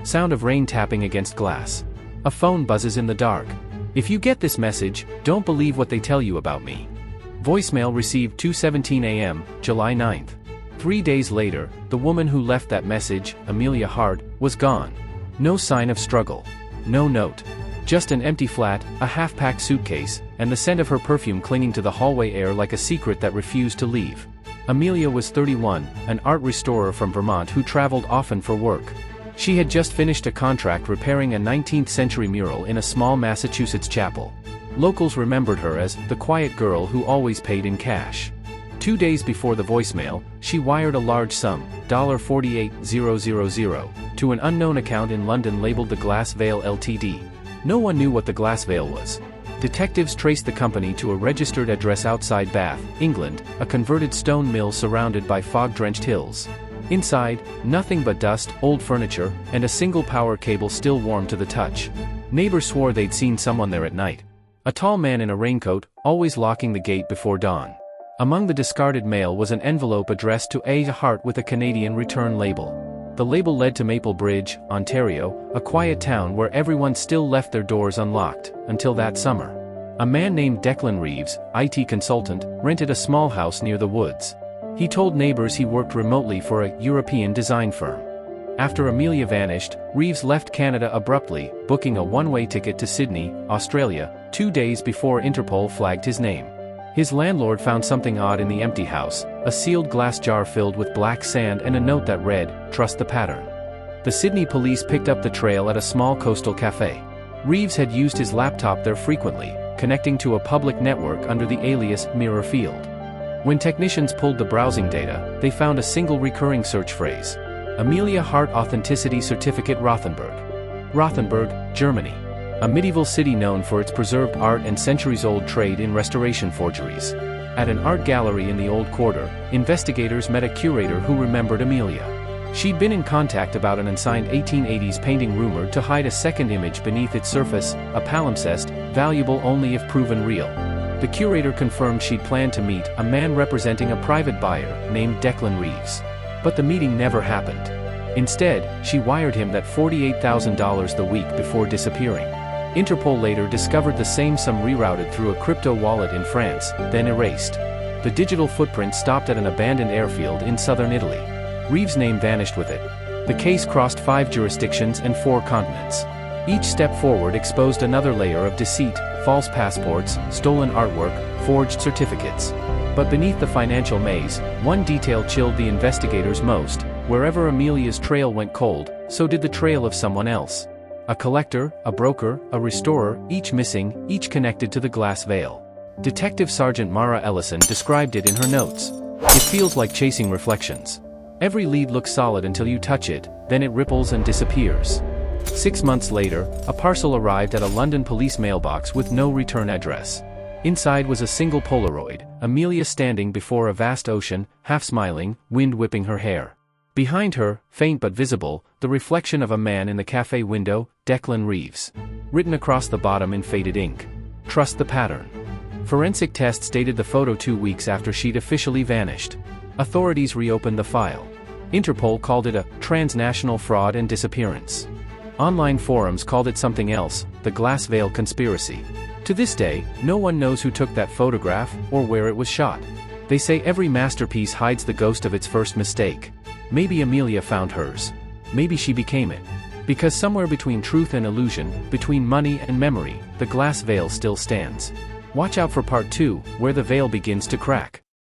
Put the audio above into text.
Sound of rain tapping against glass. A phone buzzes in the dark. If you get this message, don't believe what they tell you about me. Voicemail received 2:17 a.m., July 9th. 3 days later, the woman who left that message, Amelia Hart, was gone. No sign of struggle. No note. Just an empty flat, a half-packed suitcase, and the scent of her perfume clinging to the hallway air like a secret that refused to leave. Amelia was 31, an art restorer from Vermont who traveled often for work. She had just finished a contract repairing a 19th-century mural in a small Massachusetts chapel. Locals remembered her as the quiet girl who always paid in cash. 2 days before the voicemail, she wired a large sum, $48,000, to an unknown account in London labeled the Glass Veil Ltd. No one knew what the Glass Veil was. Detectives traced the company to a registered address outside Bath, England, a converted stone mill surrounded by fog-drenched hills. Inside, nothing but dust, old furniture, and a single power cable still warm to the touch. Neighbors swore they'd seen someone there at night. A tall man in a raincoat, always locking the gate before dawn. Among the discarded mail was an envelope addressed to Amelia Hart with a Canadian return label. The label led to Maple Bridge, Ontario, a quiet town where everyone still left their doors unlocked, until that summer. A man named Declan Reeves, IT consultant, rented a small house near the woods. He told neighbors he worked remotely for a European design firm. After Amelia vanished, Reeves left Canada abruptly, booking a one-way ticket to Sydney, Australia, 2 days before Interpol flagged his name. His landlord found something odd in the empty house, a sealed glass jar filled with black sand and a note that read, "Trust the pattern." The Sydney police picked up the trail at a small coastal cafe. Reeves had used his laptop there frequently, connecting to a public network under the alias Mirror Field. When technicians pulled the browsing data, they found a single recurring search phrase. Amelia Hart Authenticity Certificate Rothenburg. Rothenburg, Germany. A medieval city known for its preserved art and centuries-old trade in restoration forgeries. At an art gallery in the Old Quarter, investigators met a curator who remembered Amelia. She'd been in contact about an unsigned 1880s painting rumored to hide a second image beneath its surface, a palimpsest, valuable only if proven real. The curator confirmed she'd planned to meet a man representing a private buyer named Declan Reeves. But the meeting never happened. Instead, she wired him that $48,000 the week before disappearing. Interpol later discovered the same sum rerouted through a crypto wallet in France, then erased. The digital footprint stopped at an abandoned airfield in southern Italy. Reeves' name vanished with it. The case crossed 5 jurisdictions and 4 continents. Each step forward exposed another layer of deceit, false passports, stolen artwork, forged certificates. But beneath the financial maze, one detail chilled the investigators most. Wherever Amelia's trail went cold, so did the trail of someone else. A collector, a broker, a restorer, each missing, each connected to the Glass Veil. Detective Sergeant Mara Ellison described it in her notes. It feels like chasing reflections. Every lead looks solid until you touch it, then it ripples and disappears. 6 months later, a parcel arrived at a London police mailbox with no return address. Inside was a single Polaroid, Amelia standing before a vast ocean, half smiling, wind whipping her hair. Behind her, faint but visible, the reflection of a man in the cafe window, Declan Reeves. Written across the bottom in faded ink. Trust the pattern. Forensic tests dated the photo 2 weeks after she'd officially vanished. Authorities reopened the file. Interpol called it a transnational fraud and disappearance. Online forums called it something else, the Glass Veil Conspiracy. To this day, no one knows who took that photograph or where it was shot. They say every masterpiece hides the ghost of its first mistake. Maybe Amelia found hers. Maybe she became it. Because somewhere between truth and illusion, between money and memory, the glass veil still stands. Watch out for part 2, where the veil begins to crack.